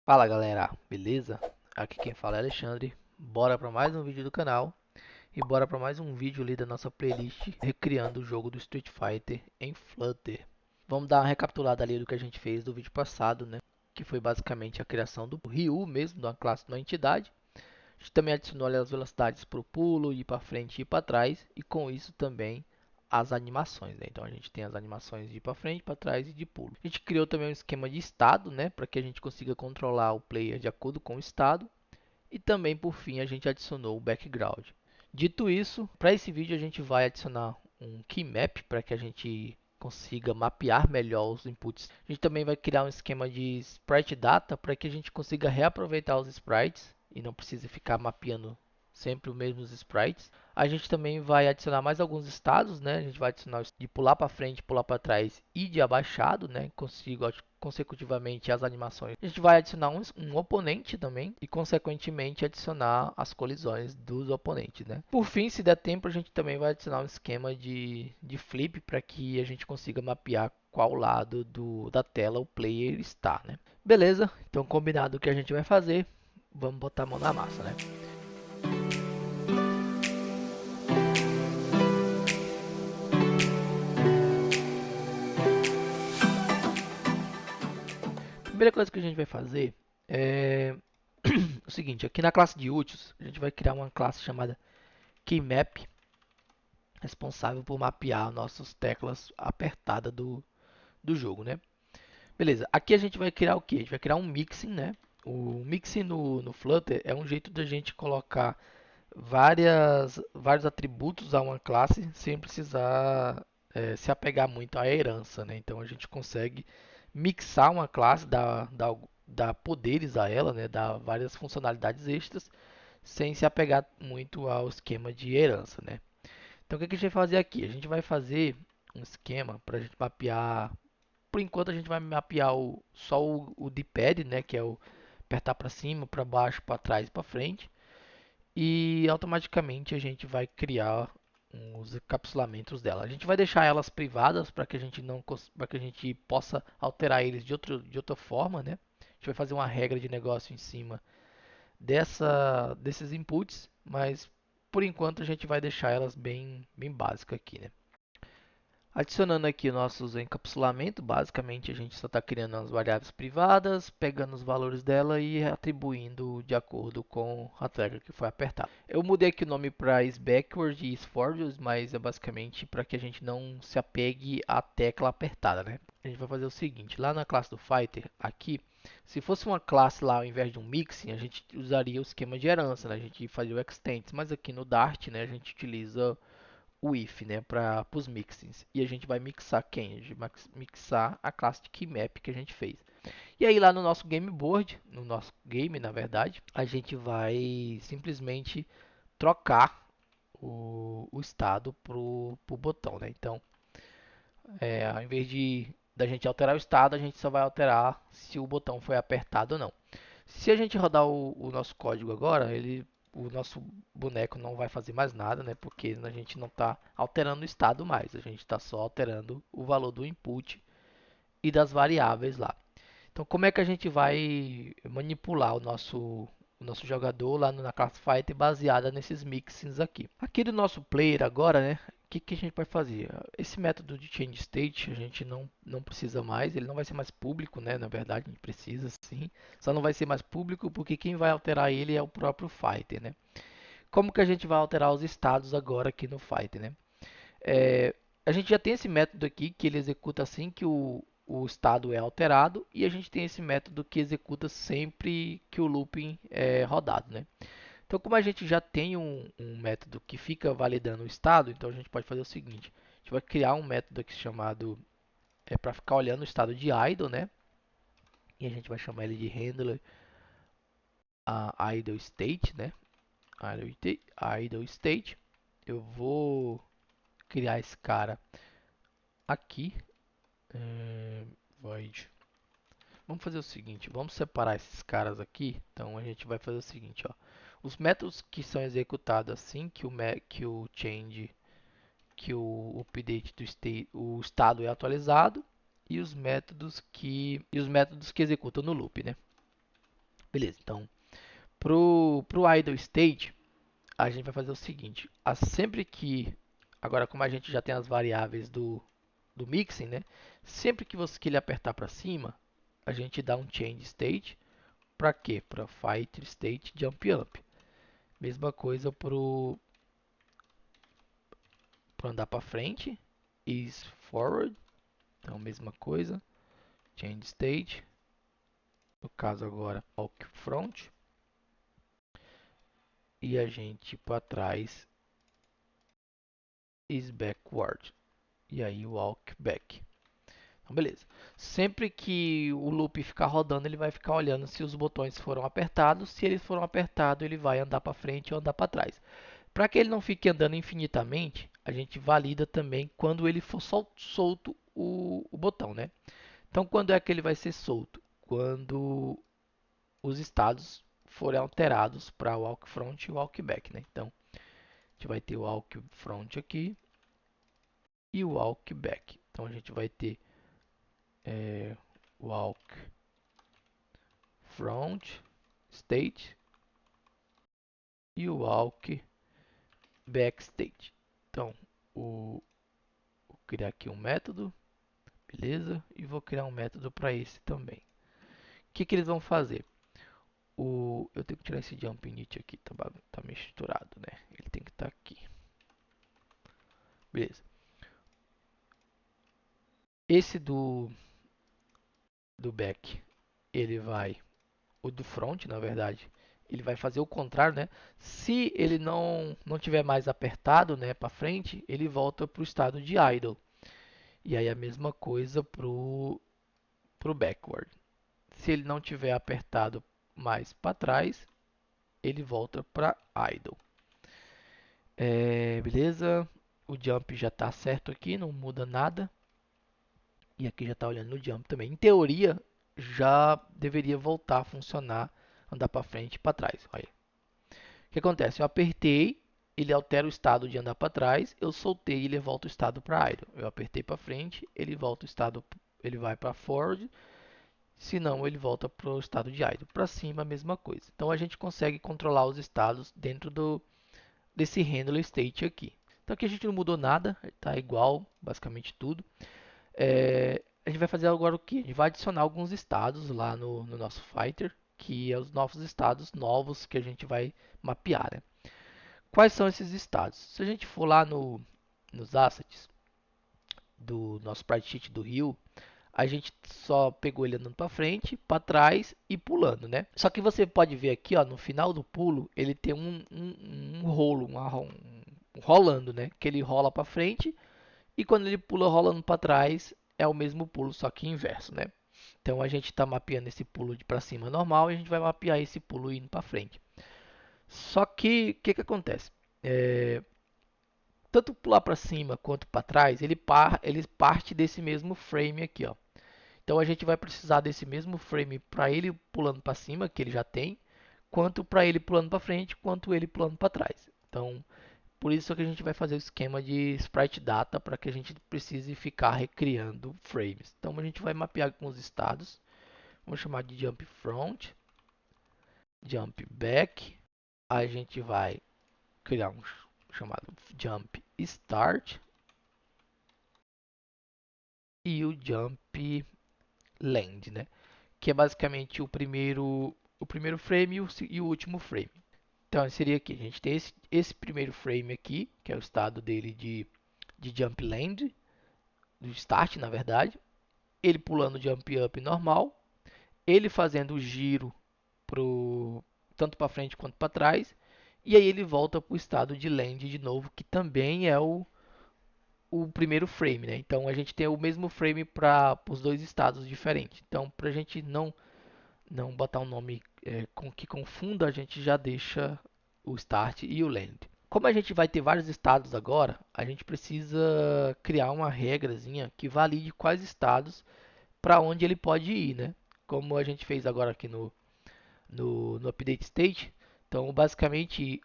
Fala galera, beleza? Aqui quem fala é Alexandre. Bora para mais um vídeo do canal e bora para mais um vídeo ali da nossa playlist recriando o jogo do Street Fighter em Flutter. Vamos dar uma recapitulada ali do que a gente fez do vídeo passado, né? Que foi basicamente a criação do Ryu mesmo, de uma classe, de uma entidade. A gente também adicionou ali as velocidades para o pulo, ir para frente e ir para trás e com isso também as animações, né? Então a gente tem as animações de ir para frente, para trás e de pulo. A gente criou também um esquema de estado, né, para que a gente consiga controlar o player de acordo com o estado. E também por fim a gente adicionou o background. Dito isso, para esse vídeo a gente vai adicionar um key map para que a gente consiga mapear melhor os inputs. A gente também vai criar um esquema de sprite data para que a gente consiga reaproveitar os sprites e não precise ficar mapeando sempre os mesmos sprites. A gente também vai adicionar mais alguns estados, né? A gente vai adicionar de pular para frente, pular para trás e de abaixado, né? Consigo consecutivamente as animações. A gente vai adicionar um oponente também e consequentemente adicionar as colisões dos oponentes, né? Por fim, se der tempo, a gente também vai adicionar um esquema de flip para que a gente consiga mapear qual lado da tela o player está, né? Beleza? Então combinado o que a gente vai fazer, vamos botar a mão na massa, né? Primeira coisa que a gente vai fazer é o seguinte, aqui na classe de úteis, a gente vai criar uma classe chamada KeyMap, responsável por mapear nossas teclas apertadas do jogo, né? Beleza, aqui a gente vai criar o que? A gente vai criar um mixing, né? O mixing no Flutter é um jeito da gente colocar vários atributos a uma classe sem precisar se apegar muito à herança, né? Então a gente consegue mixar uma classe, dar poderes a ela, né? Dar várias funcionalidades extras sem se apegar muito ao esquema de herança, né? Então o que a gente vai fazer aqui? A gente vai fazer um esquema para a gente mapear. Por enquanto a gente vai mapear só o D-pad, né? Que é o apertar para cima, para baixo, para trás e para frente. E automaticamente a gente vai criar os encapsulamentos dela. A gente vai deixar elas privadas para que a gente não para que a gente possa alterar eles de outra forma, né? A gente vai fazer uma regra de negócio em cima desses inputs, mas por enquanto a gente vai deixar elas bem básicas aqui, né? Adicionando aqui nossos encapsulamentos, basicamente a gente só está criando as variáveis privadas, pegando os valores dela e atribuindo de acordo com a tecla que foi apertada. Eu mudei aqui o nome para backward e forward, mas é basicamente para que a gente não se apegue à tecla apertada, né? A gente vai fazer o seguinte, lá na classe do Fighter, aqui, se fosse uma classe lá ao invés de um mixing, a gente usaria o esquema de herança, né? A gente faria o extends, mas aqui no Dart, né, a gente utiliza o if, né, para os mixins. E a gente vai mixar quem? A gente vai mixar a classe de keymap que a gente fez. E aí lá no nosso game board, no nosso game, na verdade, a gente vai simplesmente trocar o estado pro botão, né? Então, ao invés da gente alterar o estado, a gente só vai alterar se o botão foi apertado ou não. Se a gente rodar o nosso código agora, o nosso boneco não vai fazer mais nada, né? Porque a gente não está alterando o estado mais, a gente está só alterando o valor do input e das variáveis lá. Então, como é que a gente vai manipular o nosso jogador lá na classe Fighter baseada nesses mixins aqui? Aqui do nosso player agora, né? O que a gente vai fazer? Esse método de change state a gente não precisa mais, ele não vai ser mais público, né? Na verdade, a gente precisa sim, só não vai ser mais público porque quem vai alterar ele é o próprio Fighter, né? Como que a gente vai alterar os estados agora aqui no Fighter, né? É, a gente já tem esse método aqui que ele executa assim que o estado é alterado e a gente tem esse método que executa sempre que o looping é rodado, né? Então, como a gente já tem um método que fica validando o estado, então a gente pode fazer o seguinte: a gente vai criar um método aqui chamado para ficar olhando o estado de idle, né? E a gente vai chamar ele de handler idle state, né? Idle state. Eu vou criar esse cara aqui, void. Vamos fazer o seguinte, vamos separar esses caras aqui. Então a gente vai fazer o seguinte, ó. Os métodos que são executados assim que o change, que o update o estado é atualizado e os métodos que executam no loop, né? Beleza, então, pro idle state, a gente vai fazer o seguinte, sempre que, agora como a gente já tem as variáveis do mixing, né? Sempre que ele apertar para cima, a gente dá um change state, para quê? Para fight state jump up. Mesma coisa pro andar para frente, is forward, então mesma coisa, change state, no caso agora walk front, e a gente para trás is backward, e aí walk back. Então, beleza. Sempre que o loop ficar rodando, ele vai ficar olhando se os botões foram apertados. Se eles foram apertados, ele vai andar para frente ou andar para trás. Para que ele não fique andando infinitamente, a gente valida também quando ele for solto o botão, né? Então, quando é que ele vai ser solto? Quando os estados forem alterados para walk front e walk back, né? Então, a gente vai ter o walk front aqui e o walk back. Então, a gente vai ter walk front state e o walk back state. Então, vou criar aqui um método, beleza? E vou criar um método para esse também. O que eles vão fazer? Eu tenho que tirar esse jump init aqui, tá misturado, né? Ele tem que estar aqui. Beleza. Esse do back, ele vai, o do front, na verdade, ele vai fazer o contrário, né? Se ele não tiver mais apertado, né, para frente, ele volta para o estado de idle. E aí a mesma coisa pro backward. Se ele não tiver apertado mais para trás, ele volta para idle. Beleza? O jump já está certo aqui, não muda nada. E aqui já está olhando no jump também. Em teoria, já deveria voltar a funcionar, andar para frente e para trás. Olha. O que acontece? Eu apertei, ele altera o estado de andar para trás. Eu soltei, ele volta o estado para idle. Eu apertei para frente, ele volta o estado, ele vai para forward. Se não, ele volta para o estado de idle. Para cima, a mesma coisa. Então a gente consegue controlar os estados dentro desse handler state aqui. Então aqui a gente não mudou nada, está igual, basicamente tudo. A gente vai fazer agora o que? A gente vai adicionar alguns estados lá no nosso fighter, que é os novos estados novos que a gente vai mapear, né? Quais são esses estados? Se a gente for lá nos assets do nosso sprite sheet do Rio, a gente só pegou ele andando para frente, para trás e pulando, né? Só que você pode ver aqui, ó, no final do pulo, ele tem um rolo, um rolando, né? Que ele rola para frente e quando ele pula rolando para trás, é o mesmo pulo, só que inverso, né? Então a gente está mapeando esse pulo de para cima normal e a gente vai mapear esse pulo indo para frente. Só que o que acontece? Tanto pular para cima quanto para trás, ele parte desse mesmo frame aqui, ó. Então a gente vai precisar desse mesmo frame para ele pulando para cima, que ele já tem, quanto para ele pulando para frente, quanto ele pulando para trás. Então, por isso que a gente vai fazer o esquema de sprite data para que a gente precise ficar recriando frames. Então a gente vai mapear alguns estados. Vamos chamar de jump front, jump back. A gente vai criar um chamado jump start e o jump land, né? Que é basicamente o primeiro frame e o último frame. Então seria aqui, a gente tem esse primeiro frame aqui, que é o estado dele de jump land, do start na verdade, ele pulando jump up normal, ele fazendo o giro tanto para frente quanto para trás, e aí ele volta para o estado de land de novo, que também é o primeiro frame, né? Então a gente tem o mesmo frame para os dois estados diferentes. Então para a gente não botar um nome que confunda, a gente já deixa o start e o land. Como a gente vai ter vários estados agora, a gente precisa criar uma regrazinha que valide quais estados para onde ele pode ir, né? Como a gente fez agora aqui no update state. Então, basicamente,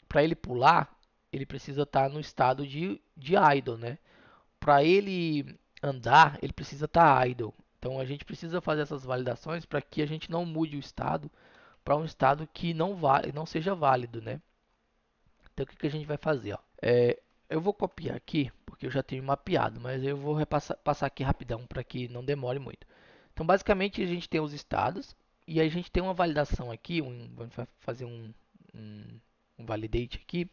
para ele pular, ele precisa estar no estado de idle, né? Para ele andar, ele precisa estar idle. Então a gente precisa fazer essas validações para que a gente não mude o estado para um estado que não seja válido, né? Então o que a gente vai fazer, ó? Eu vou copiar aqui, porque eu já tenho mapeado, mas eu vou passar aqui rapidão para que não demore muito. Então basicamente a gente tem os estados e a gente tem uma validação aqui, vamos fazer um, um validate aqui,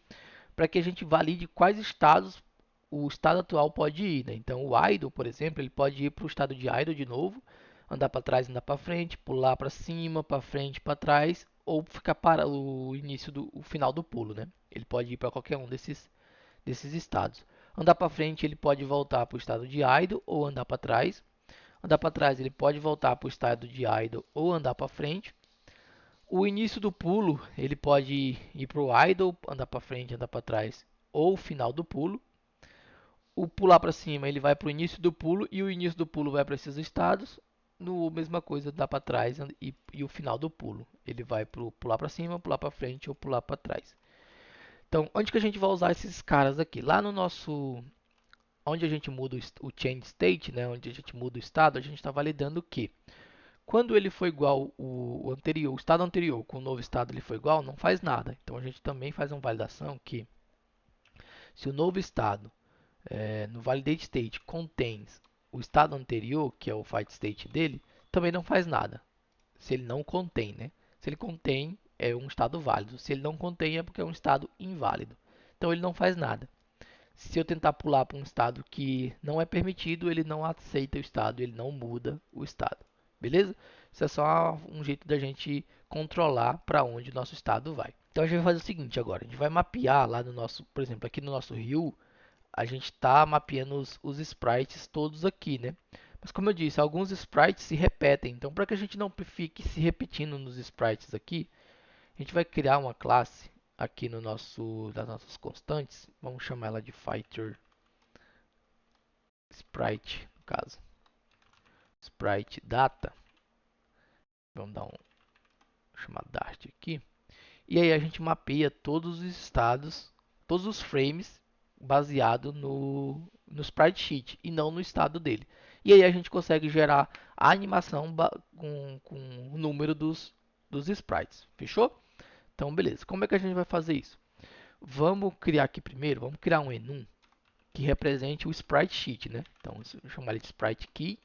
para que a gente valide quais estados o estado atual pode ir, né? Então o idle, por exemplo, ele pode ir para o estado de idle de novo, andar para trás, andar para frente, pular para cima, para frente, para trás, ou ficar para o final do pulo, né? Ele pode ir para qualquer um desses estados. Andar para frente, ele pode voltar para o estado de idle ou andar para trás. Andar para trás, ele pode voltar para o estado de idle ou andar para frente. O início do pulo, ele pode ir para o idle, andar para frente, andar para trás, ou o final do pulo. O pular para cima, ele vai para o início do pulo e o início do pulo vai para esses estados. No mesma coisa, dá para trás e o final do pulo, ele vai para pular para cima, pular para frente ou pular para trás. Então, onde que a gente vai usar esses caras aqui? Lá no nosso, onde a gente muda o change state, né, onde a gente muda o estado, a gente está validando que quando ele for igual o anterior, o estado anterior com o novo estado ele for igual, não faz nada. Então a gente também faz uma validação que se o novo estado no validate state contém o estado anterior, que é o fight state dele, também não faz nada. Se ele não contém, né? Se ele contém, é um estado válido. Se ele não contém, é porque é um estado inválido. Então ele não faz nada. Se eu tentar pular para um estado que não é permitido, ele não aceita o estado, ele não muda o estado. Beleza? Isso é só um jeito da gente controlar para onde o nosso estado vai. Então a gente vai fazer o seguinte agora, a gente vai mapear lá no nosso, por exemplo, aqui no nosso rio, a gente está mapeando os sprites todos aqui, né? Mas como eu disse, alguns sprites se repetem. Então, para que a gente não fique se repetindo nos sprites aqui, a gente vai criar uma classe aqui no das nossas constantes. Vamos chamar ela de fighter sprite, no caso. Sprite data. Vamos dar chamar Dart aqui. E aí a gente mapeia todos os estados, todos os frames baseado no sprite sheet e não no estado dele. E aí a gente consegue gerar a animação com o número dos sprites. Fechou? Então, beleza. Como é que a gente vai fazer isso? Vamos criar aqui primeiro, vamos criar um enum que represente o sprite sheet, né? Então, vou chamar ele de sprite key.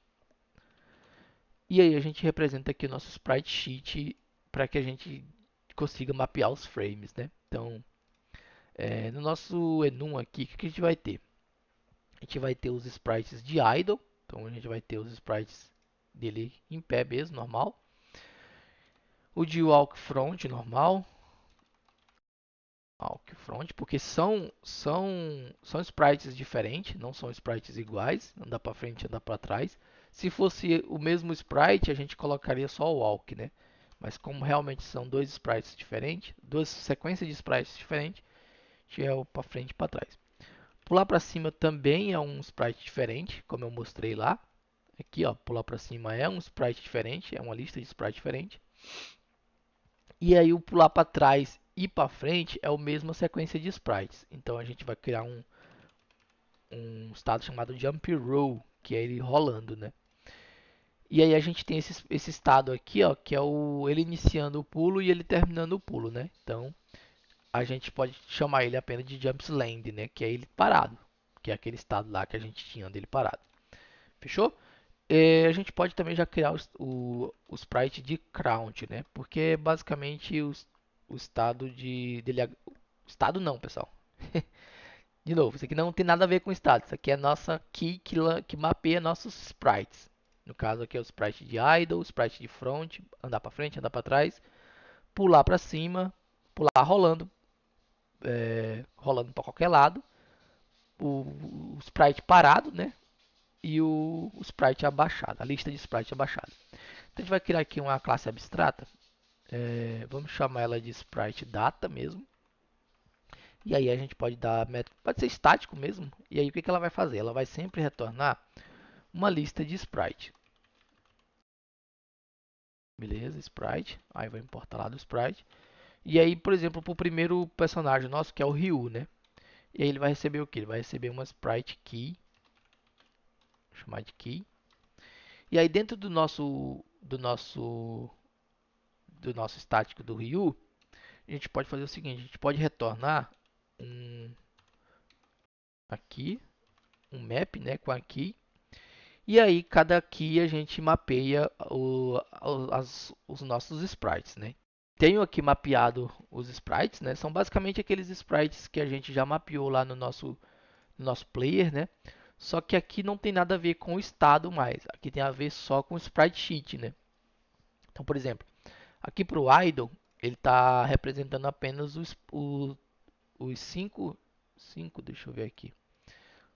E aí a gente representa aqui o nosso sprite sheet para que a gente consiga mapear os frames, né? Então, no nosso enum aqui, o que a gente vai ter? A gente vai ter os sprites de idle, então a gente vai ter os sprites dele em pé mesmo, normal. O de walk front, normal. Walk front, porque são sprites diferentes, não são sprites iguais, andar para frente, andar para trás. Se fosse o mesmo sprite, a gente colocaria só o walk, né? Mas como realmente são dois sprites diferentes, duas sequências de sprites diferentes, a gente é o para frente e para trás. Pular para cima também é um sprite diferente, como eu mostrei lá. Aqui, ó, pular para cima é um sprite diferente, é uma lista de sprites diferente. E aí o pular para trás e para frente é a mesma sequência de sprites. Então a gente vai criar um estado chamado Jump Roll, que é ele rolando, né? E aí a gente tem esse estado aqui, ó, que é ele iniciando o pulo e ele terminando o pulo, né? Então a gente pode chamar ele apenas de Jump Land, né? Que é ele parado, que é aquele estado lá que a gente tinha dele parado. Fechou? A gente pode também já criar o sprite de count, né? Porque é basicamente o estado dele. Estado não, pessoal. De novo, isso aqui não tem nada a ver com estado. Isso aqui é a nossa key que mapeia nossos sprites. No caso aqui é o sprite de idle, o sprite de front, andar para frente, andar para trás, pular para cima, pular rolando, rolando para qualquer lado, o sprite parado, né? E o sprite abaixado, a lista de sprite abaixado. Então a gente vai criar aqui uma classe abstrata. Vamos chamar ela de sprite data mesmo. E aí a gente pode dar método, pode ser estático mesmo. E aí o que ela vai fazer? Ela vai sempre retornar uma lista de sprite. Beleza, sprite. Aí vai importar lá do sprite. E aí, por exemplo, para o primeiro personagem nosso, que é o Ryu, né? E aí ele vai receber o que? Ele vai receber uma sprite key. Vou chamar de key. E aí dentro do nosso estático do Ryu, a gente pode fazer o seguinte, a gente pode retornar um aqui, um map, né, com a key. E aí cada key a gente mapeia os nossos sprites, né? Tenho aqui mapeado os sprites, né? São basicamente aqueles sprites que a gente já mapeou lá no nosso player, né? Só que aqui não tem nada a ver com o estado mais. Aqui tem a ver só com o sprite sheet, né? Então, por exemplo, aqui para o idle, ele está representando apenas os cinco, deixa eu ver aqui.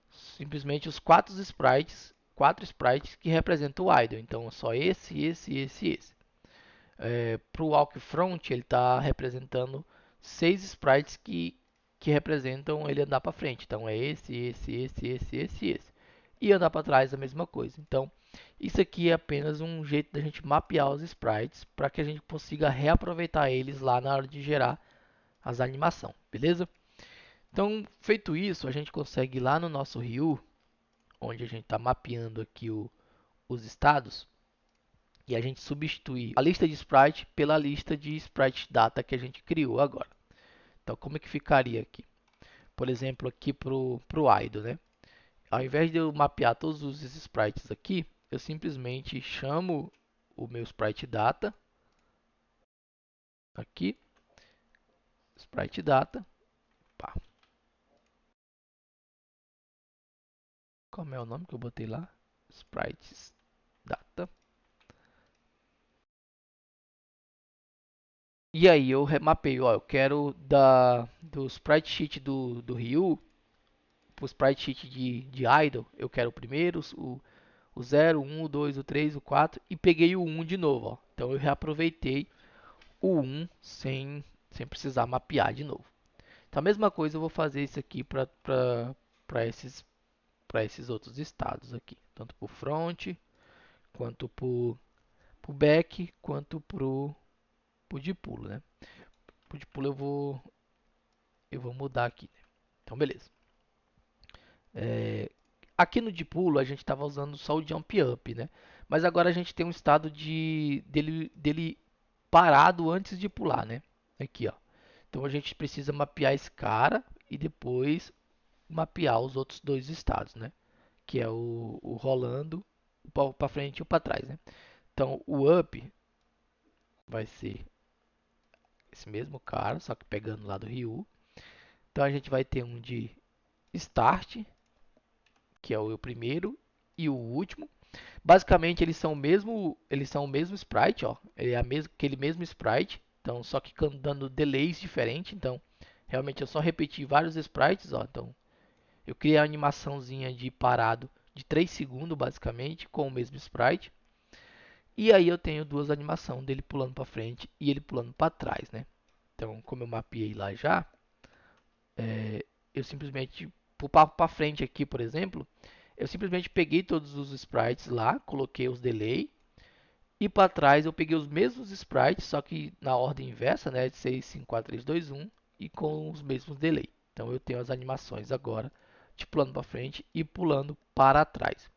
Simplesmente os quatro sprites que representam o idle. Então, só esse. Para o walk front, ele está representando 6 sprites que representam ele andar para frente. Então, é esse. E andar para trás a mesma coisa. Então, isso aqui é apenas um jeito da gente mapear os sprites para que a gente consiga reaproveitar eles lá na hora de gerar as animações, beleza? Então, feito isso, a gente consegue ir lá no nosso Ryu, onde a gente está mapeando aqui os estados, e a gente substitui a lista de sprite pela lista de sprite data que a gente criou agora. Então, como é que ficaria aqui? Por exemplo, aqui para o idle, né? Ao invés de eu mapear todos os sprites aqui, eu simplesmente chamo o meu sprite data, aqui, sprite data, pá. Como é o nome que eu botei lá? Sprites data. E aí eu remapeio, ó, eu quero do sprite sheet do Ryu para o sprite sheet de idle, eu quero o primeiro, o 0, o 1, o 2, o 3, o 4 e peguei o 1 de novo, ó. Então eu reaproveitei o 1 sem precisar mapear de novo. Então a mesma coisa eu vou fazer isso aqui para esses outros estados aqui, tanto para o front, quanto para o back, quanto para o de pulo, né? O de pulo eu vou mudar aqui. Então beleza. Aqui no de pulo a gente estava usando só o jump up, né? Mas agora a gente tem um estado dele parado antes de pular, né? Aqui, ó. Então a gente precisa mapear esse cara e depois mapear os outros dois estados, né? Que é o rolando para frente e o para trás, né? Então o up vai ser esse mesmo cara, só que pegando lá do Ryu. Então a gente vai ter um de start, que é o primeiro e o último. Basicamente eles são o mesmo sprite, ó. Ele é aquele mesmo sprite, então só que dando delays diferentes. Então realmente eu só repeti vários sprites, ó. Então eu criei a animaçãozinha de parado de 3 segundos basicamente com o mesmo sprite. E aí eu tenho duas animações dele pulando para frente e ele pulando para trás, né? Então como eu mapeei lá já, eu simplesmente para frente aqui, por exemplo, eu simplesmente peguei todos os sprites lá, coloquei os delay. E para trás eu peguei os mesmos sprites, só que na ordem inversa, né, de 6, 5, 4, 3, 2, 1 e com os mesmos delay. Então eu tenho as animações agora de pulando para frente e pulando para trás.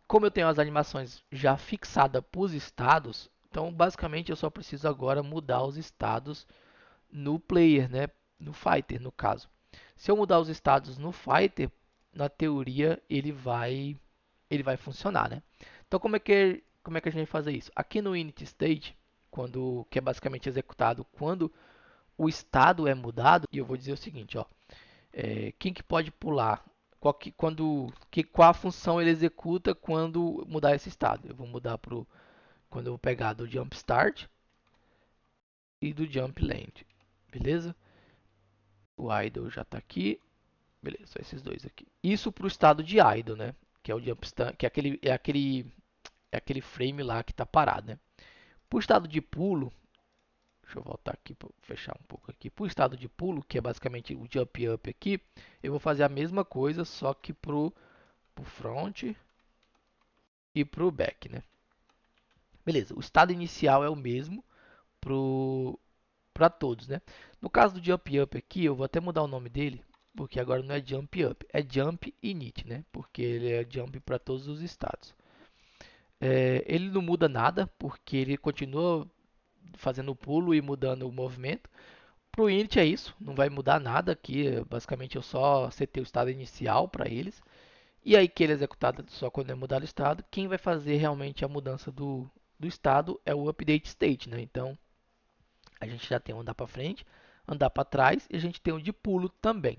Como eu tenho as animações já fixadas para os estados, então basicamente eu só preciso agora mudar os estados no player, né, no fighter no caso. Se eu mudar os estados no fighter, na teoria ele vai funcionar, né? Então como é que a gente vai fazer isso? Aqui no init state, que é basicamente executado quando o estado é mudado, e eu vou dizer o seguinte, ó, quem que pode pular? Qual a função ele executa quando mudar esse estado? Eu vou mudar quando eu vou pegar do jump start e do jump land, beleza? O idle já está aqui, beleza, só esses dois aqui. Isso para o estado de idle, né? Que é o jump start, que é aquele frame lá que está parado, né? Para o estado de pulo, deixa eu voltar aqui para fechar um pouco aqui. Para o estado de pulo, que é basicamente o jump up aqui, eu vou fazer a mesma coisa, só que pro front e pro back, né? Beleza, o estado inicial é o mesmo para todos, né? No caso do jump up aqui, eu vou até mudar o nome dele, porque agora não é jump up, é jump init, né? Porque ele é jump para todos os estados. Ele não muda nada, porque ele continua fazendo o pulo e mudando o movimento. Para o init é isso, não vai mudar nada aqui. Basicamente eu só setei o estado inicial para eles. E aí que ele é executado só quando é mudado o estado. Quem vai fazer realmente a mudança do estado é o update state, né? Então a gente já tem o andar para frente, andar para trás e a gente tem o de pulo também.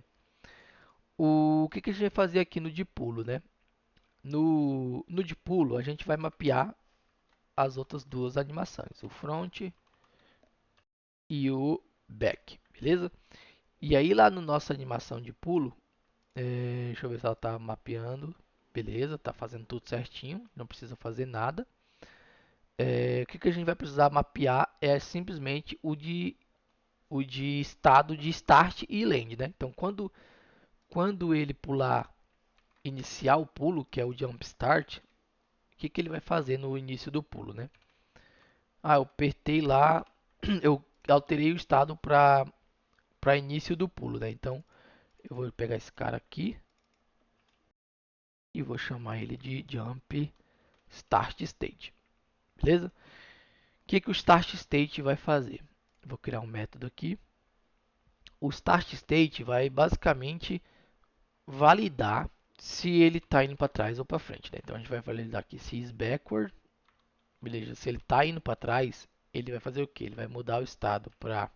O que a gente vai fazer aqui no de pulo, né? No de pulo a gente vai mapear as outras duas animações, o front e o back, beleza? E aí lá na nossa animação de pulo, deixa eu ver se ela está mapeando, beleza, está fazendo tudo certinho, não precisa fazer nada. O que a gente vai precisar mapear é simplesmente o de estado de start e land, né? Então quando ele pular, iniciar o pulo, que é o jump start, o que ele vai fazer no início do pulo, né? Eu apertei lá, eu alterei o estado para início do pulo, né? Então eu vou pegar esse cara aqui e vou chamar ele de Jump Start State, beleza? O que o Start State vai fazer? Vou criar um método aqui. O Start State vai basicamente validar se ele está indo para trás ou para frente, né? Então a gente vai validar aqui se is backward, beleza? Se ele está indo para trás, ele vai fazer o que? Ele vai mudar o estado para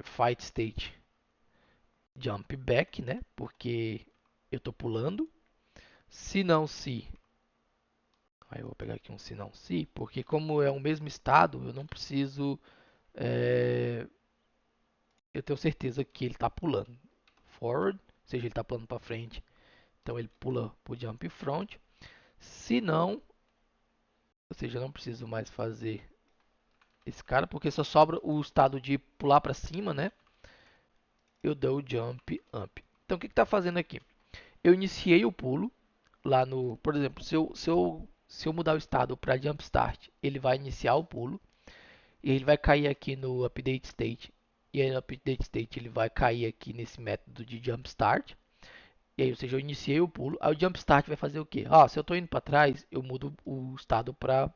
Fight State Jump Back, né? Porque eu estou pulando. Se não se, aí eu vou pegar aqui um se não se, porque como é o mesmo estado, eu não preciso, é, eu tenho certeza que ele está pulando forward, ou seja, ele está pulando para frente, então ele pula para o jump front. Se não, ou seja, eu não preciso mais fazer esse cara, porque só sobra o estado de pular para cima, né? Eu dou o jump up. Então o que está fazendo aqui? Eu iniciei o pulo lá no, por exemplo, se eu mudar o estado para jump start, ele vai iniciar o pulo e ele vai cair aqui no update state. E aí no update state ele vai cair aqui nesse método de jump start. E aí, ou seja, eu iniciei o pulo, aí o jump start vai fazer o quê? Se eu estou indo para trás, eu mudo o estado para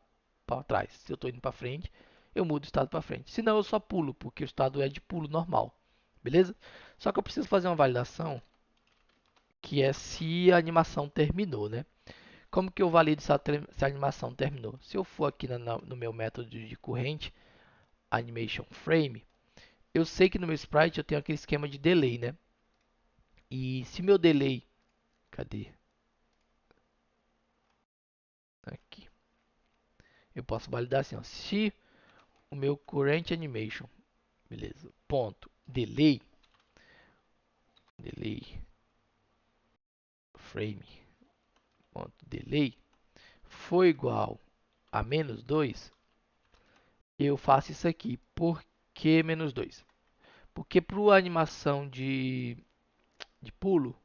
trás. Se eu estou indo para frente, eu mudo o estado para frente. Se não, eu só pulo, porque o estado é de pulo normal. Beleza? Só que eu preciso fazer uma validação que é se a animação terminou, né? Como que eu valido se a animação terminou? Se eu for aqui no meu método de corrente, animation frame, eu sei que no meu sprite eu tenho aquele esquema de delay, né? E se meu delay, cadê? Aqui. Eu posso validar assim, ó, se o meu current animation, beleza? Ponto delay frame, ponto delay foi igual a -2, eu faço isso aqui. Por que -2? Porque para a animação de pulo,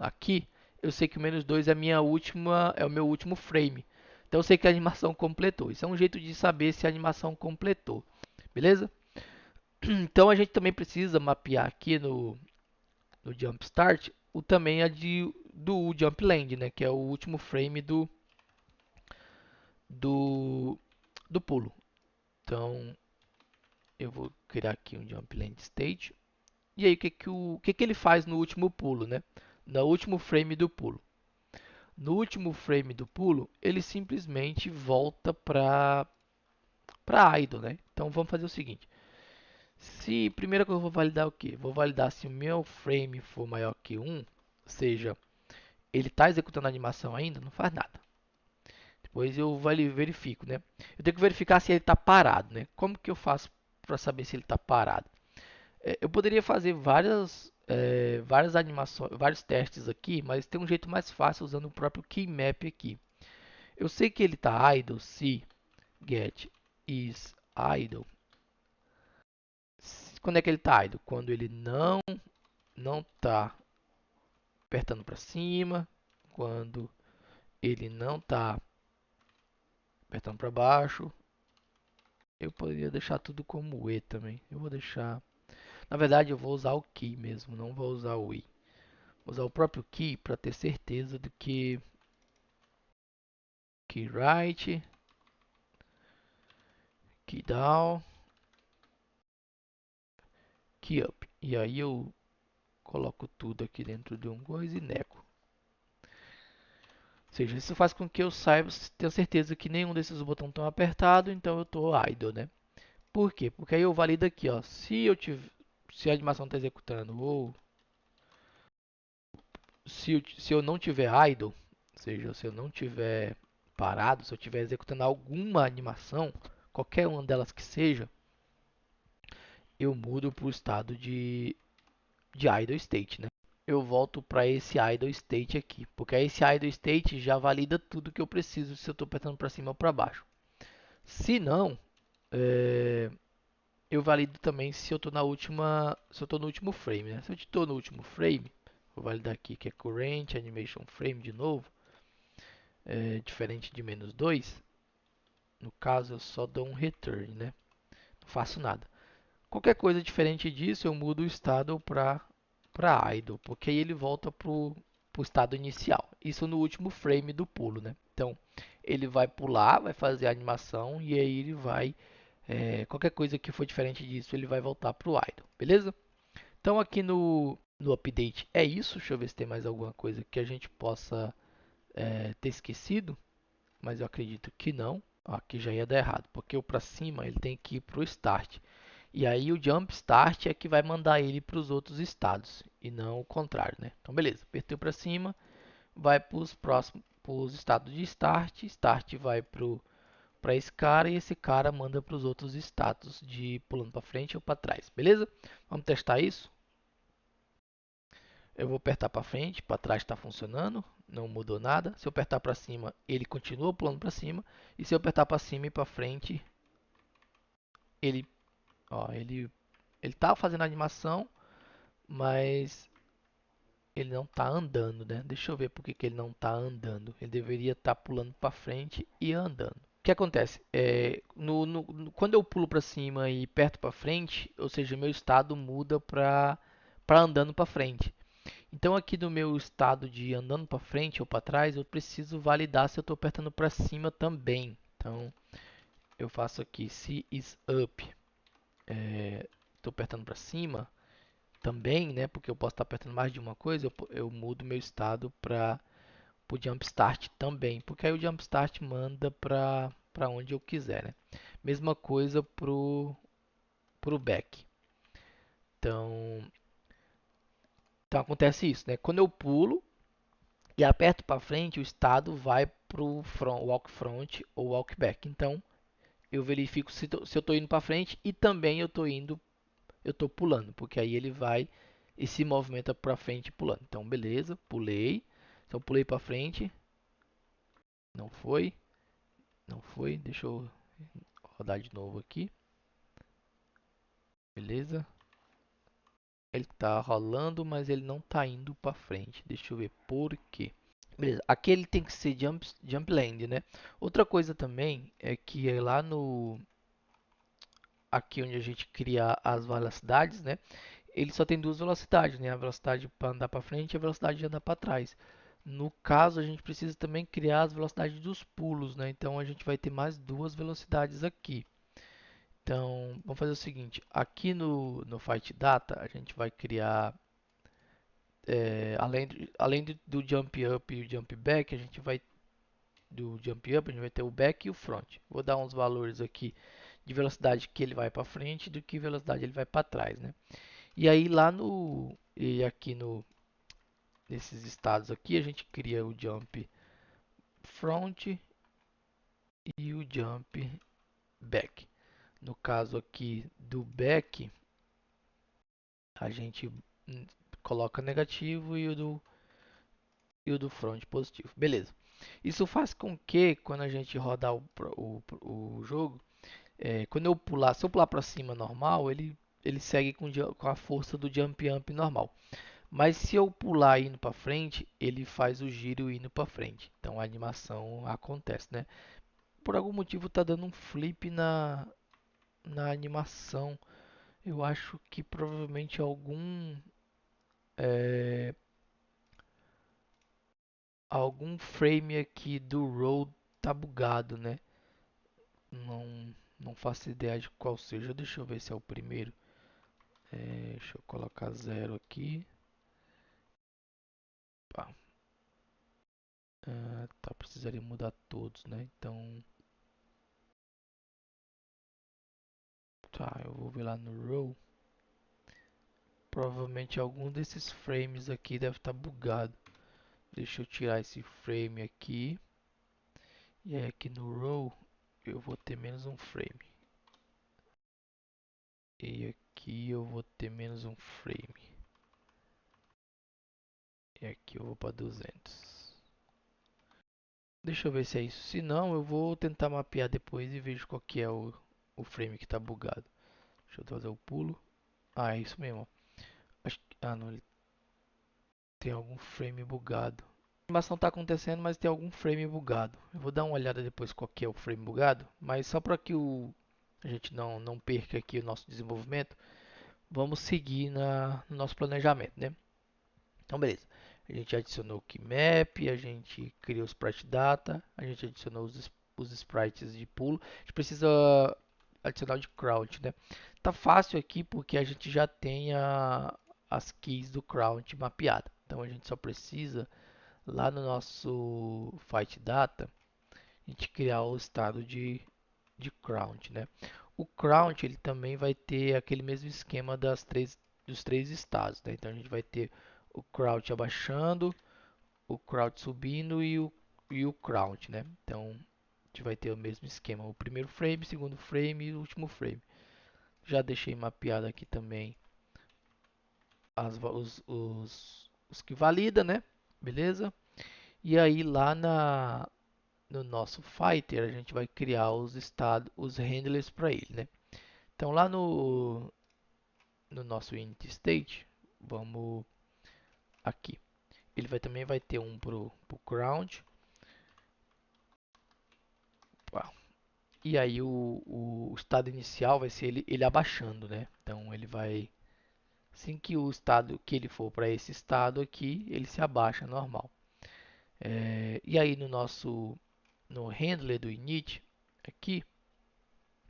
aqui, eu sei que o -2 é, é o meu último frame. Então eu sei que a animação completou. Isso é um jeito de saber se a animação completou. Beleza? Então a gente também precisa mapear aqui no Jump Start o também do Jump Land, né? Que é o último frame do, do pulo. Então eu vou criar aqui um Jump Land State. E aí o que ele faz no último pulo, né? No último frame do pulo. No último frame do pulo, ele simplesmente volta para idle, né? Então vamos fazer o seguinte. Se primeiro que eu vou validar o quê? Vou validar se o meu frame for maior que 1, ou seja, ele está executando a animação ainda, não faz nada. Depois eu verifico, né? Eu tenho que verificar se ele está parado, né? Como que eu faço para saber se ele está parado? Eu poderia fazer várias animações, vários testes aqui, mas tem um jeito mais fácil usando o próprio keymap aqui. Eu sei que ele está idle se get is idle. Quando é que ele está idle? Quando ele não está apertando para cima, quando ele não está apertando para baixo. Eu poderia deixar tudo como E também. Eu vou deixar. Na verdade, eu vou usar o key mesmo, não vou usar o I. Vou usar o próprio key para ter certeza de que key right, key down, key up. E aí eu coloco tudo aqui dentro de um coisa e nego. Ou seja, isso faz com que eu saiba, tenha certeza que nenhum desses botões estão apertados, então eu estou idle, né? Por quê? Porque aí eu valido aqui, ó, se a animação está executando ou se eu não tiver idle, ou seja, se eu não tiver parado, se eu estiver executando alguma animação, qualquer uma delas que seja, eu mudo para o estado de idle state, né? Eu volto para esse idle state aqui, porque esse idle state já valida tudo que eu preciso se eu estou apertando para cima ou para baixo. Se não, eu valido também se eu estou se eu estou no último frame, né? Se eu estou no último frame, vou validar aqui que é current animation frame de novo, diferente de -2. No caso, eu só dou um return, né? Não faço nada. Qualquer coisa diferente disso, eu mudo o estado para idle, porque aí ele volta para o estado inicial. Isso no último frame do pulo, né? Então, ele vai pular, vai fazer a animação e aí ele vai qualquer coisa que for diferente disso, ele vai voltar para o idle, beleza? Então aqui no update é isso. Deixa eu ver se tem mais alguma coisa que a gente possa ter esquecido, mas eu acredito que não. Ó, aqui já ia dar errado, porque o para cima ele tem que ir para o start. E aí o jump start é que vai mandar ele para os outros estados e não o contrário, né? Então beleza, apertei para cima, vai para os próximos, para os estados de start, start vai para esse cara e esse cara manda para os outros status de pulando para frente ou para trás, beleza? Vamos testar isso. Eu vou apertar para frente, para trás está funcionando, não mudou nada. Se eu apertar para cima, ele continua pulando para cima. E se eu apertar para cima e para frente, ele, ó, ele tá fazendo a animação, mas ele não está andando, né? Deixa eu ver por que ele não está andando. Ele deveria estar pulando para frente e andando. O que acontece? Quando eu pulo para cima e aperto para frente, ou seja, meu estado muda para andando para frente. Então aqui no meu estado de andando para frente ou para trás, eu preciso validar se eu estou apertando para cima também. Então eu faço aqui se is up, estou apertando para cima também, né? Porque eu posso estar apertando mais de uma coisa, eu mudo meu estado para o jump start também, porque aí o jump start manda para onde eu quiser, né? Mesma coisa pro back. Então, então acontece isso, né? Quando eu pulo e aperto para frente, o estado vai para o walk front ou walk back. Então, eu verifico se eu estou indo para frente e também eu estou pulando, porque aí ele vai e se movimenta para frente pulando. Então, beleza, pulei. Então, pulei para frente, não foi, não foi. Deixa eu rodar de novo aqui. Beleza. Ele está rolando, mas ele não está indo para frente. Deixa eu ver por quê. Beleza. Aqui ele tem que ser jump land, né? Outra coisa também é que é lá no aqui onde a gente cria as velocidades, né? Ele só tem duas velocidades, né? A velocidade para andar para frente e a velocidade de andar para trás. No caso, a gente precisa também criar as velocidades dos pulos, né? Então a gente vai ter mais duas velocidades aqui. Então, vamos fazer o seguinte, aqui no Fight Data, a gente vai criar, do Jump Up e o Jump Back, do Jump Up, a gente vai ter o Back e o Front. Vou dar uns valores aqui de velocidade que ele vai para frente e do que velocidade ele vai para trás, né? E aí e aqui nesses estados aqui, a gente cria o Jump Front e o Jump Back. No caso aqui do Back, a gente coloca negativo e o do front positivo. Beleza. Isso faz com que quando a gente rodar o jogo, quando eu pular, se eu pular para cima normal, ele segue com a força do jump up normal. Mas se eu pular indo para frente, ele faz o giro indo para frente. Então a animação acontece, né? Por algum motivo tá dando um flip na animação. Eu acho que provavelmente é, algum frame aqui do road tá bugado, né? Não faço ideia de qual seja. Deixa eu ver se é o primeiro. Deixa eu colocar zero aqui. Pá. Tá, precisaria mudar todos, né? Então, tá, eu vou ver lá no row. Provavelmente algum desses frames aqui deve estar bugado. Deixa eu tirar esse frame aqui. E aí aqui no row eu vou ter menos um frame. E aqui eu vou ter menos um frame. E aqui eu vou para 200. Deixa eu ver se é isso. Se não, eu vou tentar mapear depois e vejo qual que é o frame que está bugado. Deixa eu fazer o pulo. Ah, é isso mesmo. Não, ele tem algum frame bugado. A animação está acontecendo, mas tem algum frame bugado. Eu vou dar uma olhada depois qual que é o frame bugado. Mas só para que a gente não perca aqui o nosso desenvolvimento, vamos seguir no nosso planejamento, né? Então, beleza. A gente adicionou o keymap, a gente criou o sprite data, a gente adicionou os sprites de pulo. A gente precisa adicionar o de crouch, né? Tá fácil aqui porque a gente já tem as keys do crouch mapeada. Então, a gente só precisa, lá no nosso fight data, a gente criar o estado de crouch, né? O crouch ele também vai ter aquele mesmo esquema dos três estados, né? Então a gente vai ter o crouch abaixando, o crouch subindo e o crouch, né? Então a gente vai ter o mesmo esquema, o primeiro frame, segundo frame e o último frame. Já deixei mapeado aqui também os que valida, né? Beleza? E aí lá no nosso fighter a gente vai criar os handlers para ele, né? Então lá no nosso init state, vamos aqui. Ele também vai ter um pro ground. E aí o estado inicial vai ser ele abaixando, né? Então ele vai, assim que o estado que ele for para esse estado aqui, ele se abaixa normal. E aí no handler do init aqui,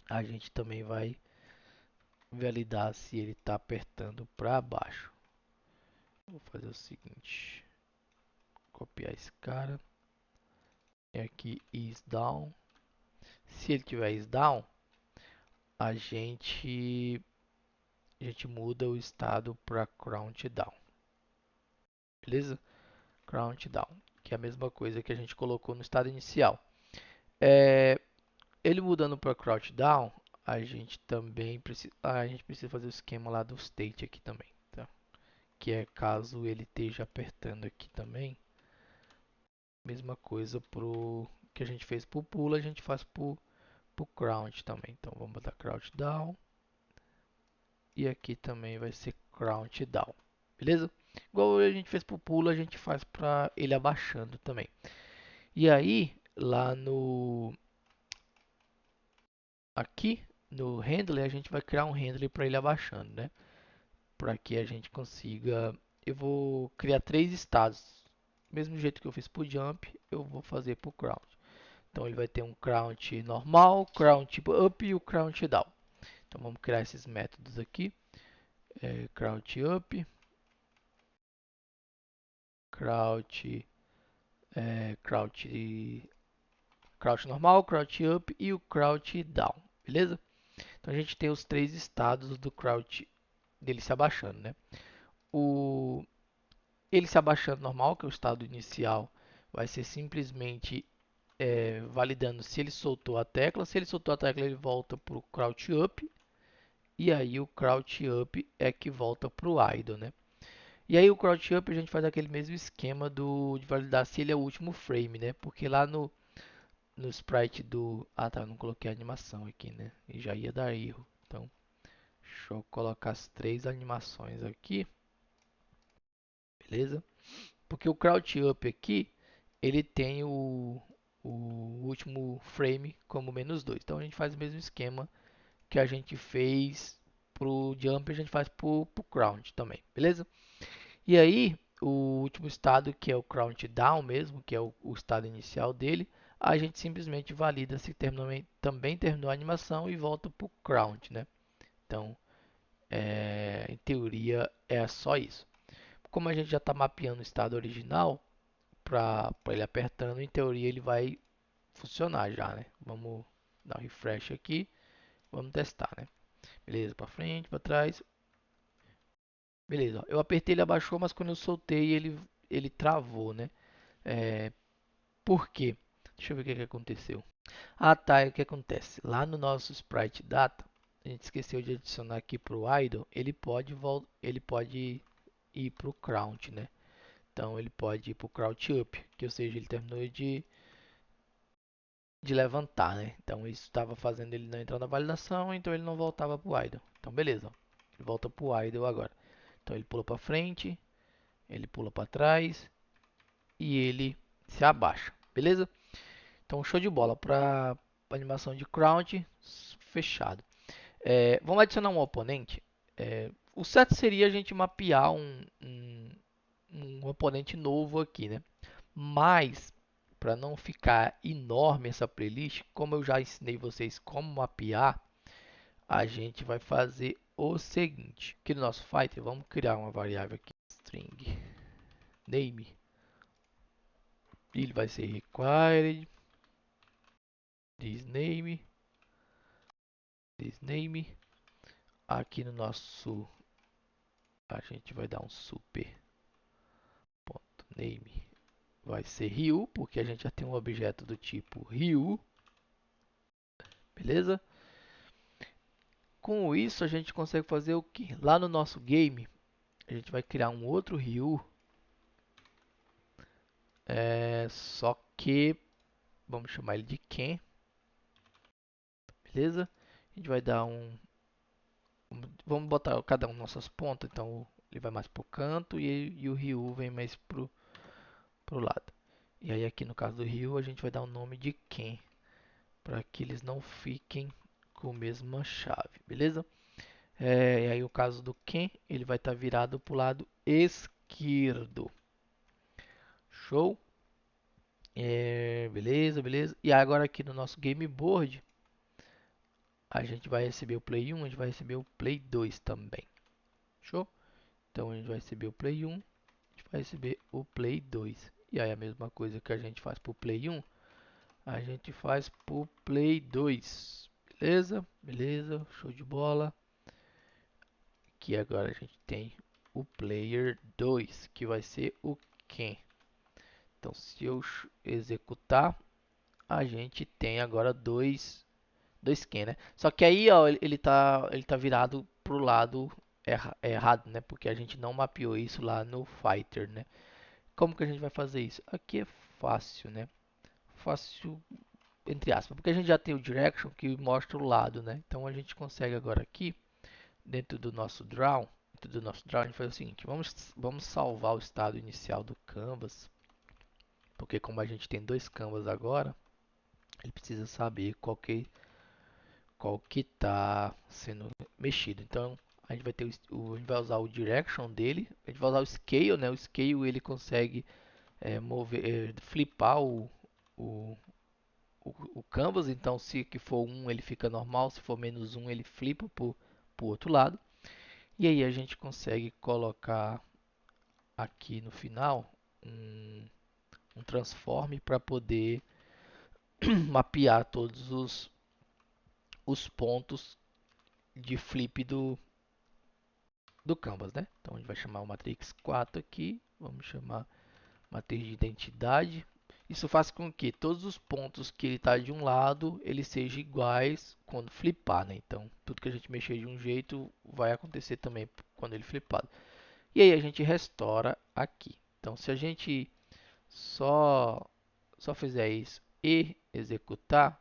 a gente também vai validar se ele está apertando para baixo. Vou fazer o seguinte, copiar esse cara. E aqui is down. Se ele tiver is down, a gente muda o estado para countdown. Beleza? Countdown, que é a mesma coisa que a gente colocou no estado inicial. Ele mudando para countdown, a gente também precisa, a gente precisa fazer o esquema lá do state aqui também, tá? Que é caso ele esteja apertando aqui também. Mesma coisa pro que a gente fez pro pull, a gente faz pro crouch também. Então vamos botar countdown. E aqui também vai ser countdown. Beleza? Igual a gente fez pro pulo, a gente faz para ele abaixando também. E aí, lá no aqui no handler, a gente vai criar um handler para ele abaixando, né? Para que a gente consiga, eu vou criar três estados. Mesmo jeito que eu fiz pro jump, eu vou fazer pro crouch. Então ele vai ter um crouch normal, crouch up e o crouch down. Então vamos criar esses métodos aqui. Crouch up, crouch, crouch, crouch normal, crouch up e o crouch down, beleza? Então a gente tem os três estados do crouch dele se abaixando, né? O ele se abaixando normal, que é o estado inicial, vai ser simplesmente validando se ele soltou a tecla. Se ele soltou a tecla, ele volta para o crouch up. E aí o crouch up é que volta para o idle, né? E aí o crouch up a gente faz aquele mesmo esquema de validar se ele é o último frame, né? Porque lá no sprite do... Ah, tá, eu não coloquei a animação aqui, né? E já ia dar erro. Então, deixa eu colocar as três animações aqui. Beleza? Porque o crouch up aqui, ele tem o último frame como -2. Então, a gente faz o mesmo esquema que a gente fez pro jump, a gente faz pro crouch também. Beleza? E aí, o último estado, que é o countdown mesmo, que é o estado inicial dele, a gente simplesmente valida se também terminou a animação e volta para o ground, né? Então, em teoria, é só isso. Como a gente já está mapeando o estado original, para ele apertando, em teoria ele vai funcionar já, né? Vamos dar um refresh aqui, vamos testar, né? Beleza, para frente, para trás. Beleza, ó, eu apertei, ele abaixou, mas quando eu soltei, ele travou, né? É, por quê? Deixa eu ver o que, que aconteceu. Ah, tá, o que acontece? Lá no nosso Sprite Data, a gente esqueceu de adicionar aqui para o idle, ele pode ir para o count, né? Então ele pode ir para o count up, que ou seja, ele terminou de levantar, né? Então isso estava fazendo ele não entrar na validação, então ele não voltava para o idle. Então beleza, ó. Ele volta para o idle agora. Então ele pula para frente, ele pula para trás e ele se abaixa, beleza? Então show de bola para animação de count fechado. Vamos adicionar um oponente. O certo seria a gente mapear um oponente novo aqui, né? Mas, para não ficar enorme essa playlist, como eu já ensinei vocês como mapear, a gente vai fazer o seguinte. Aqui no nosso Fighter, vamos criar uma variável aqui, string name. Ele vai ser required this name. Aqui no nosso, a gente vai dar um super ponto name. Vai ser Ryu, porque a gente já tem um objeto do tipo Ryu, beleza? Com isso a gente consegue fazer o que? Lá no nosso game, a gente vai criar um outro Ryu, só que vamos chamar ele de Ken, beleza? A gente vai dar vamos botar cada um nossas pontas, então ele vai mais pro canto e o Ryu vem mais pro lado. E aí aqui no caso do Ryu a gente vai dar o nome de Ken, para que eles não fiquem com a mesma chave, beleza? E aí o caso do Ken, ele vai estar virado para o lado esquerdo. Show? Beleza, beleza. E agora aqui no nosso game board, a gente vai receber o Play 1, a gente vai receber o Play 2 também. Show? Então a gente vai receber o Play 1, a gente vai receber o Play 2. E aí a mesma coisa que a gente faz para o Play 1, a gente faz para o Play 2. Beleza? Beleza, show de bola. Aqui agora a gente tem o Player 2, que vai ser o Ken. Então se eu executar, a gente tem agora dois Ken, né? Só que aí, ó, ele tá virado pro lado errado, né? Porque a gente não mapeou isso lá no Fighter, né? Como que a gente vai fazer isso? Aqui é fácil, né? Fácil entre aspas, porque a gente já tem o direction que mostra o lado, né? Então a gente consegue agora aqui dentro do nosso draw, a gente faz o seguinte, vamos salvar o estado inicial do canvas, porque como a gente tem dois canvas agora, ele precisa saber qual que está sendo mexido. Então a gente vai ter a gente vai usar o direction dele, a gente vai usar o scale, né? O scale ele consegue flipar o, o canvas. Então se que for um ele fica normal, se for menos um ele flipa para o outro lado. E aí a gente consegue colocar aqui no final um transform para poder mapear todos os pontos de flip do canvas, né? Então a gente vai chamar o matrix 4 aqui, vamos chamar matriz de identidade. Isso faz com que todos os pontos que ele está de um lado, eles sejam iguais quando flipar, né? Então tudo que a gente mexer de um jeito vai acontecer também quando ele flipar. E aí a gente restaura aqui. Então se a gente só fizer isso e executar,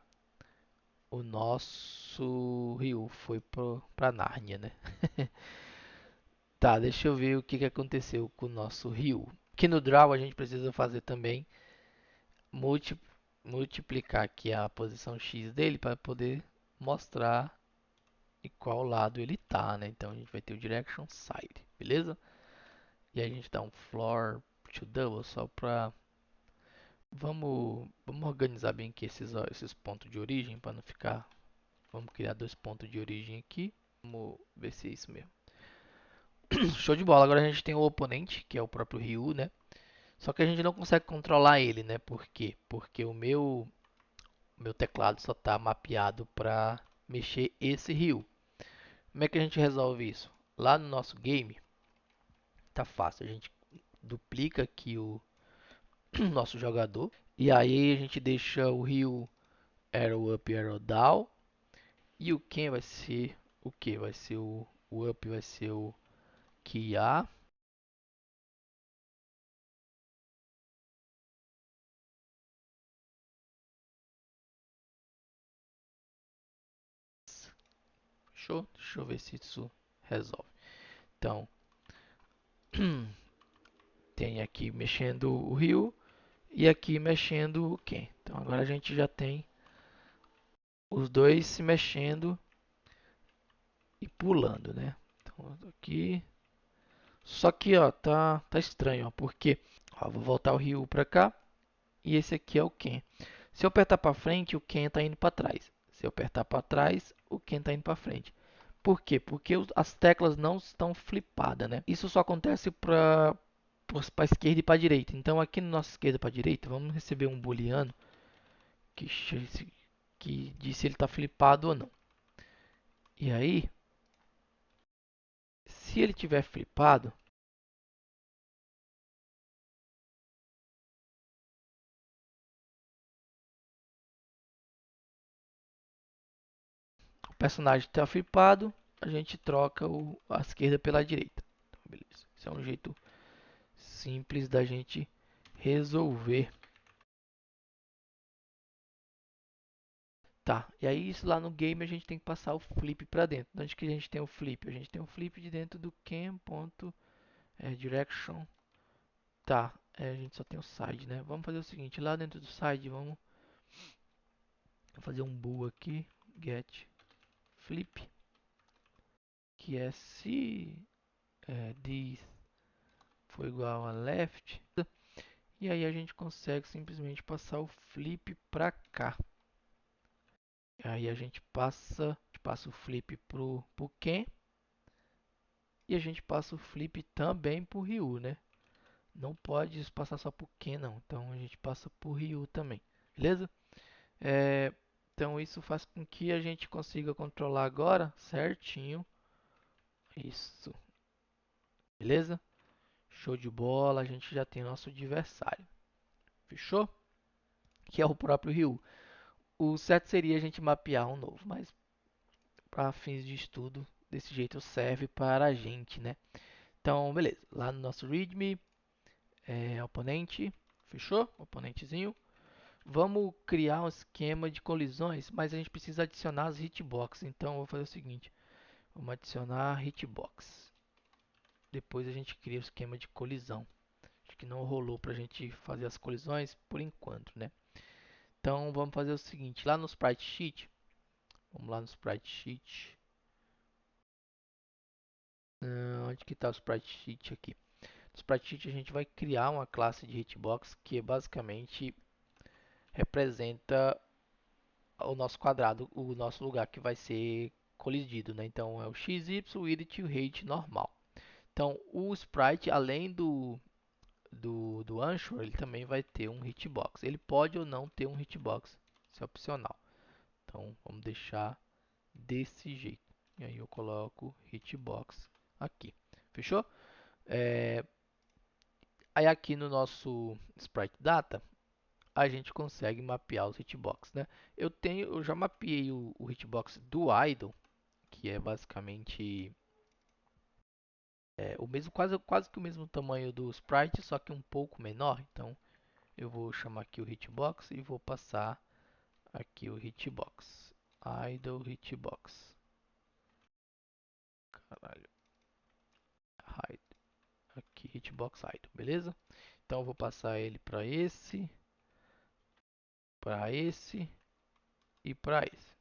o nosso Ryu foi para Nárnia, né? Tá, deixa eu ver o que aconteceu com o nosso Ryu. Aqui no Draw a gente precisa fazer também multi, multiplicar aqui a posição X dele para poder mostrar de qual lado ele tá, né? Então a gente vai ter o Direction Side, beleza? E aí a gente dá um Floor to Double só para Vamos organizar bem aqui esses pontos de origem para não ficar. Vamos criar dois pontos de origem aqui. Vamos ver se é isso mesmo. Show de bola. Agora a gente tem o oponente, que é o próprio Ryu, né? Só que a gente não consegue controlar ele, né? Por quê? Porque o meu teclado só está mapeado para mexer esse Ryu. Como é que a gente resolve isso? Lá no nosso game, tá fácil. A gente duplica aqui o nosso jogador. E aí a gente deixa o Ryu Arrow Up, Arrow Down. E o Ken vai ser o que? Vai ser o Up, vai ser o Kia. Show? Deixa eu ver se isso resolve. Então, tem aqui mexendo o Ryu e aqui mexendo o Ken. Então agora a gente já tem os dois se mexendo e pulando, né? Então aqui. Só que ó, tá estranho, ó, porque ó, vou voltar o Ryu pra cá e esse aqui é o Ken. Se eu apertar para frente, o Ken está indo para trás. Se eu apertar para trás, o Ken está indo para frente. Por quê? Porque as teclas não estão flipadas, né? Isso só acontece para a esquerda e para a direita. Então aqui no nosso esquerda para a direita, vamos receber um booleano que, que diz se ele está flipado ou não. E aí, se ele tiver flipado, o personagem está flipado, a gente troca a esquerda pela direita. Então, beleza. Esse é um jeito simples da gente resolver. Tá, e aí isso lá no game a gente tem que passar o flip para dentro. Onde que a gente tem o flip? A gente tem o flip de dentro do cam.direction. Tá, a gente só tem o side, né? Vamos fazer o seguinte, lá dentro do side vamos fazer um bool aqui, get flip, que é se this for igual a left. E aí a gente consegue simplesmente passar o flip para cá. Aí a gente passa o flip pro Ken e a gente passa o flip também pro Ryu, né? Não pode passar só pro Ken, não. Então a gente passa pro Ryu também, beleza? Então isso faz com que a gente consiga controlar agora certinho isso, beleza? Show de bola, a gente já tem nosso adversário, fechou? Que é o próprio Ryu. O certo seria a gente mapear um novo, mas para fins de estudo, desse jeito serve para a gente, né? Então, beleza. Lá no nosso README, oponente, fechou? Oponentezinho. Vamos criar um esquema de colisões, mas a gente precisa adicionar as hitbox. Então, eu vou fazer o seguinte: vamos adicionar hitbox. Depois a gente cria o esquema de colisão. Acho que não rolou para a gente fazer as colisões por enquanto, né? Então, vamos fazer o seguinte: lá no Sprite Sheet, vamos lá no Sprite Sheet. Onde que está o Sprite Sheet aqui? No Sprite Sheet a gente vai criar uma classe de hitbox que basicamente representa o nosso quadrado, o nosso lugar que vai ser colidido, né? Então é o x, y, width e o height normal. Então o sprite, além do Anchor, ele também vai ter um hitbox. Ele pode ou não ter um hitbox, isso é opcional. Então vamos deixar desse jeito. E aí eu coloco hitbox aqui. Fechou? É, Aí aqui no nosso sprite data, a gente consegue mapear os hitbox, né? Eu já mapeei o hitbox do idle, que é basicamente o mesmo, quase que o mesmo tamanho do sprite, só que um pouco menor. Então eu vou chamar aqui o hitbox e vou passar aqui o hitbox, idle hitbox. Caralho, hide. Aqui hitbox idle, beleza? Então eu vou passar ele para esse e para esse.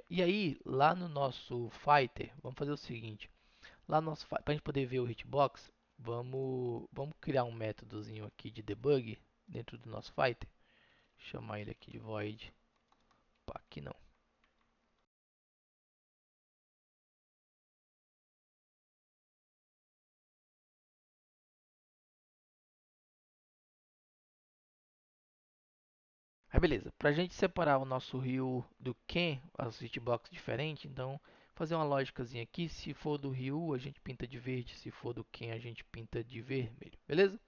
E aí, lá no nosso Fighter, vamos fazer o seguinte. Lá no para a gente poder ver o hitbox, vamos criar um métodozinho aqui de debug dentro do nosso fighter. Chamar ele aqui de void. Opa, aqui não. Aí beleza, para a gente separar o nosso Ryu do Ken, as hitbox diferentes, então fazer uma lógicazinha aqui, se for do Ryu a gente pinta de verde, se for do Ken a gente pinta de vermelho, beleza?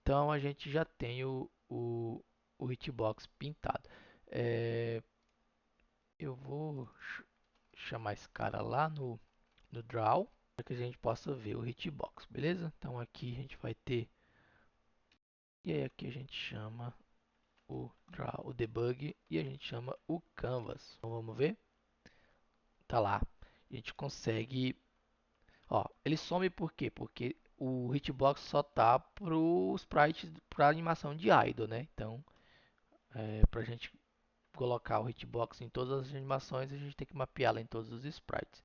Então a gente já tem o hitbox pintado. É, eu vou chamar esse cara lá no draw, para que a gente possa ver o hitbox, beleza? Então aqui a gente vai ter, e aí aqui a gente chama o draw, o debug, e a gente chama o canvas. Então vamos ver, tá lá. A gente consegue, ó, ele some por quê? Porque o hitbox só tá pro sprite, para animação de idle, né? Então, pra gente colocar o hitbox em todas as animações, a gente tem que mapeá-la em todos os sprites.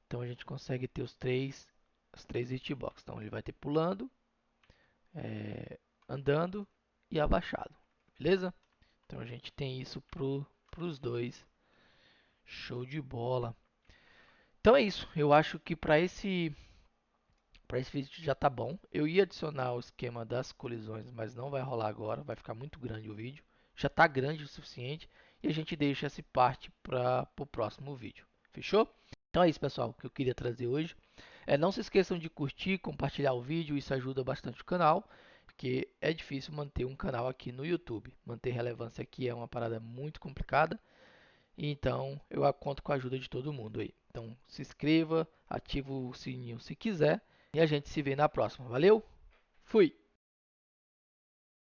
Então a gente consegue ter as três hitbox. Então ele vai ter pulando, andando e abaixado, beleza? Então a gente tem isso para os dois. Show de bola. Então é isso. Eu acho que para esse vídeo já tá bom. Eu ia adicionar o esquema das colisões, mas não vai rolar agora. Vai ficar muito grande o vídeo. Já tá grande o suficiente. E a gente deixa essa parte para o próximo vídeo. Fechou? Então é isso, pessoal, que eu queria trazer hoje. Não se esqueçam de curtir, compartilhar o vídeo. Isso ajuda bastante o canal. Porque é difícil manter um canal aqui no YouTube. Manter relevância aqui é uma parada muito complicada. Então, eu conto com a ajuda de todo mundo aí. Então, se inscreva, ativa o sininho se quiser e a gente se vê na próxima. Valeu? Fui!